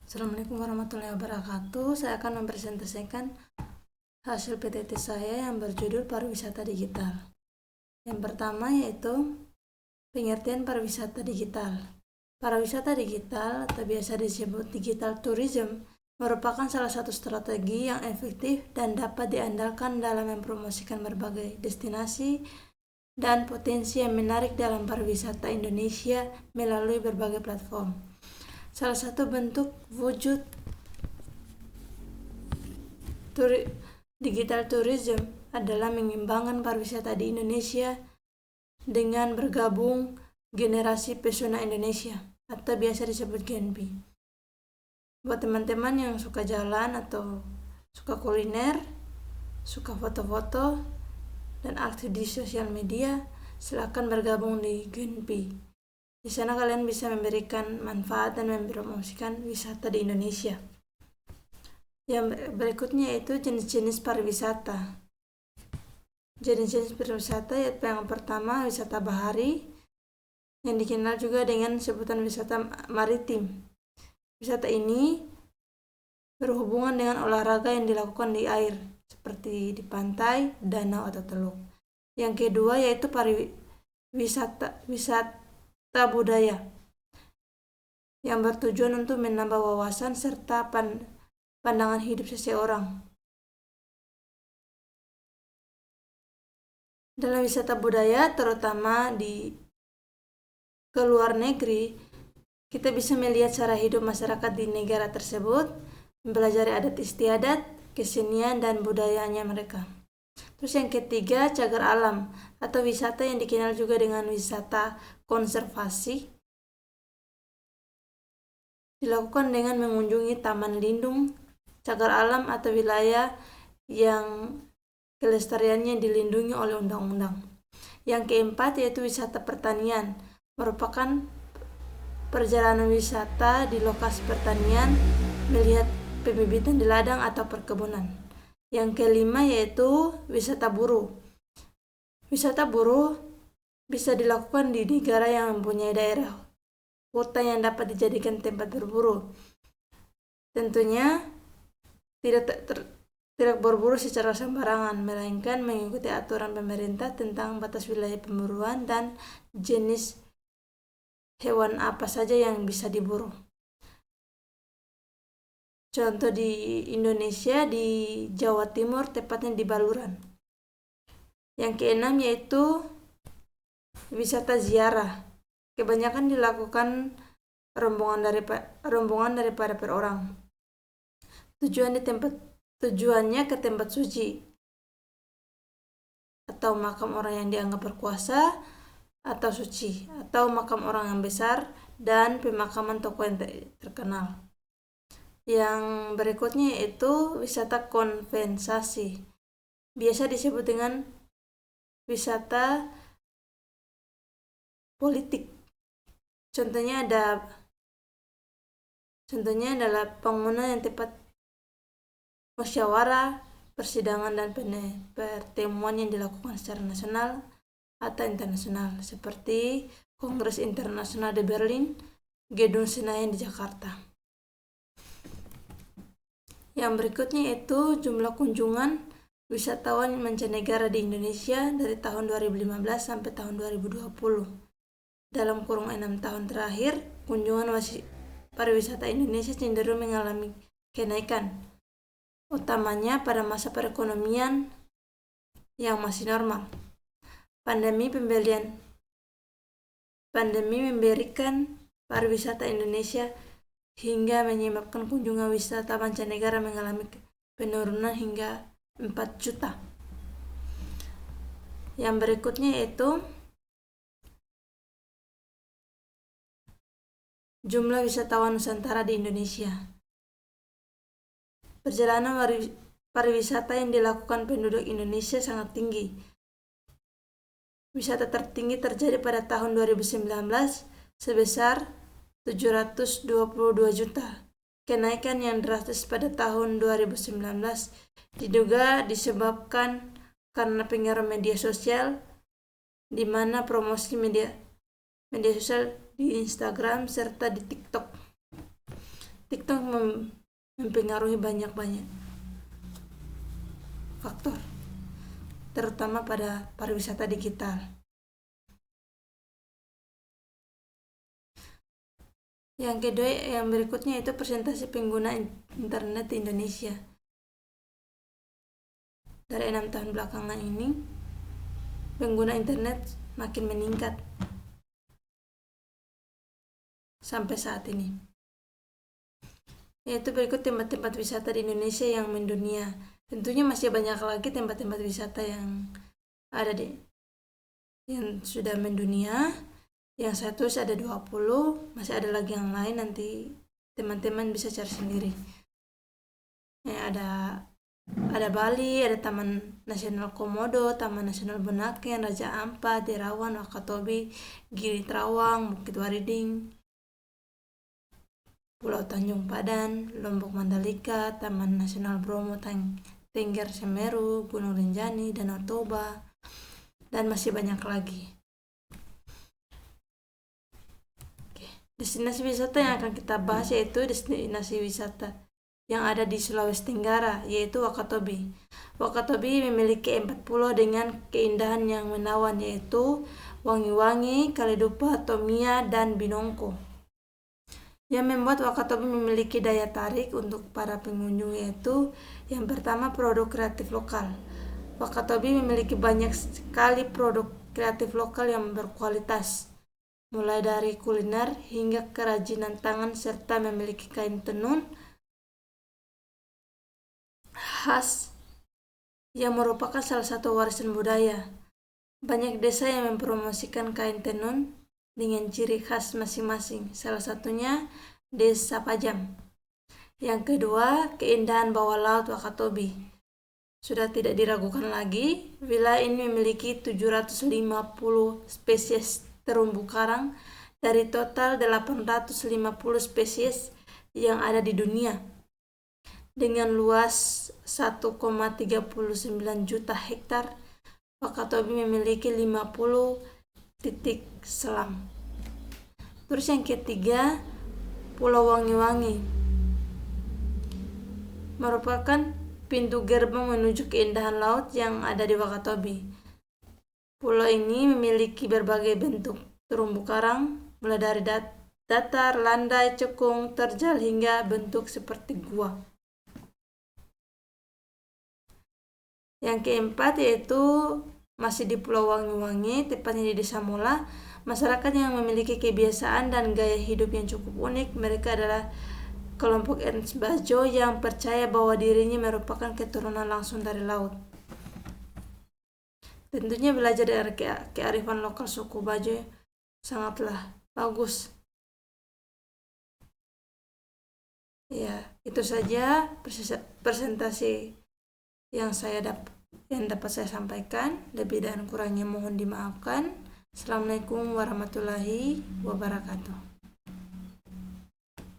Assalamualaikum warahmatullahi wabarakatuh. Saya akan mempresentasikan hasil PTT saya yang berjudul Pariwisata Digital. Yang pertama yaitu pengertian pariwisata digital. Pariwisata digital atau biasa disebut digital tourism merupakan salah satu strategi yang efektif dan dapat diandalkan dalam mempromosikan berbagai destinasi dan potensi yang menarik dalam pariwisata Indonesia melalui berbagai platform. Salah satu bentuk wujud digital tourism adalah mengembangkan pariwisata di Indonesia dengan bergabung generasi pesona Indonesia atau biasa disebut Gen B. Buat teman-teman yang suka jalan atau suka kuliner, suka foto-foto dan aktif di sosial media, silakan bergabung di Gen B. Di sana kalian bisa memberikan manfaat dan mempromosikan wisata di Indonesia. Yang berikutnya yaitu jenis-jenis pariwisata. Jenis-jenis pariwisata yaitu yang pertama wisata bahari, yang dikenal juga dengan sebutan wisata maritim. Wisata ini berhubungan dengan olahraga yang dilakukan di air, seperti di pantai, danau, atau teluk. Yang kedua yaitu wisata budaya, yang bertujuan untuk menambah wawasan serta pandangan hidup seseorang. Dalam wisata budaya, terutama ke luar negeri, kita bisa melihat cara hidup masyarakat di negara tersebut, mempelajari adat istiadat, kesenian, dan budayanya mereka. Terus yang ketiga, cagar alam atau wisata yang dikenal juga dengan wisata konservasi, dilakukan dengan mengunjungi taman lindung, cagar alam atau wilayah yang kelestariannya dilindungi oleh undang-undang. Yang keempat yaitu wisata pertanian, merupakan perjalanan wisata di lokasi pertanian, melihat pembibitan di ladang atau perkebunan. Yang kelima yaitu wisata buruh. Wisata buruh bisa dilakukan di negara yang mempunyai daerah hutan yang dapat dijadikan tempat berburu. Tentunya tidak berburu secara sembarangan, melainkan mengikuti aturan pemerintah tentang batas wilayah pemburuan dan jenis hewan apa saja yang bisa diburu. Contoh di Indonesia, di Jawa Timur, tepatnya di Baluran. Yang keenam yaitu wisata ziarah. Kebanyakan dilakukan rombongan daripada per orang. Tujuannya ke tempat suci atau makam orang yang dianggap berkuasa atau suci, atau makam orang yang besar dan pemakaman tokoh yang terkenal. Yang berikutnya yaitu wisata konvensasi, biasa disebut dengan wisata politik. Contohnya adalah pengumuman yang tepat musyawarah, persidangan, dan pertemuan yang dilakukan secara nasional atau internasional, seperti Kongres Internasional di Berlin, Gedung Senayan di Jakarta. Yang berikutnya yaitu jumlah kunjungan wisatawan mancanegara di Indonesia dari tahun 2015 sampai tahun 2020. Dalam kurun 6 tahun terakhir, kunjungan pariwisata Indonesia cenderung mengalami kenaikan, utamanya pada masa perekonomian yang masih normal. Pandemi memberikan pariwisata Indonesia hingga menyebabkan kunjungan wisata mancanegara mengalami penurunan hingga 4 juta. Yang berikutnya yaitu jumlah wisatawan Nusantara di Indonesia. Perjalanan pariwisata yang dilakukan penduduk Indonesia sangat tinggi. Wisata tertinggi terjadi pada tahun 2019 sebesar 722 juta. Kenaikan yang drastis pada tahun 2019 diduga disebabkan karena pengaruh media sosial, di mana promosi media sosial di Instagram serta di TikTok. TikTok mempengaruhi banyak faktor, terutama pada pariwisata digital. Yang kedua, yang berikutnya itu persentase pengguna internet di Indonesia. Dari 6 tahun belakangan ini, pengguna internet makin meningkat sampai saat ini. Yaitu berikut tempat-tempat wisata di Indonesia yang mendunia. Tentunya masih banyak lagi tempat-tempat wisata yang ada yang sudah mendunia. Yang satu ada 20, masih ada lagi yang lain, nanti teman-teman bisa cari sendiri. Ada Bali, ada Taman Nasional Komodo, Taman Nasional Bunaken, Raja Ampat, Derawan, Wakatobi, Gili Trawang, Bukit Waringin, Pulau Tanjung Padan, Lombok Mandalika, Taman Nasional Bromo, Tengger Semeru, Gunung Rinjani, Danau Toba, dan masih banyak lagi. Destinasi wisata yang akan kita bahas yaitu destinasi wisata yang ada di Sulawesi Tenggara, yaitu Wakatobi. Wakatobi memiliki 4 pulau dengan keindahan yang menawan, yaitu Wangi-Wangi, Kaledupa, Tomia, dan Binongko. Yang membuat Wakatobi memiliki daya tarik untuk para pengunjung yaitu yang pertama, produk kreatif lokal. Wakatobi memiliki banyak sekali produk kreatif lokal yang berkualitas, mulai dari kuliner hingga kerajinan tangan, serta memiliki kain tenun khas yang merupakan salah satu warisan budaya. Banyak desa yang mempromosikan kain tenun dengan ciri khas masing-masing, salah satunya Desa Pajam. Yang kedua, keindahan bawah laut Wakatobi. Sudah tidak diragukan lagi, wilayah ini memiliki 750 spesies terumbu karang dari total 850 spesies yang ada di dunia. Dengan luas 1,39 juta hektar, Wakatobi memiliki 50 titik selam. Terus yang ketiga, Pulau Wangi-Wangi merupakan pintu gerbang menuju keindahan laut yang ada di Wakatobi. Pulau ini memiliki berbagai bentuk terumbu karang, mulai dari datar, landai, cekung, terjal, hingga bentuk seperti gua. Yang keempat yaitu masih di Pulau Wangi-Wangi, tepatnya di Desa Mula. Masyarakat yang memiliki kebiasaan dan gaya hidup yang cukup unik. Mereka adalah kelompok etnis Bajo yang percaya bahwa dirinya merupakan keturunan langsung dari laut. Tentunya belajar dari kearifan lokal suku Bajo sangatlah bagus. Ya, itu saja presentasi yang dapat saya sampaikan. Lebih dan kurangnya mohon dimaafkan. Assalamualaikum warahmatullahi wabarakatuh.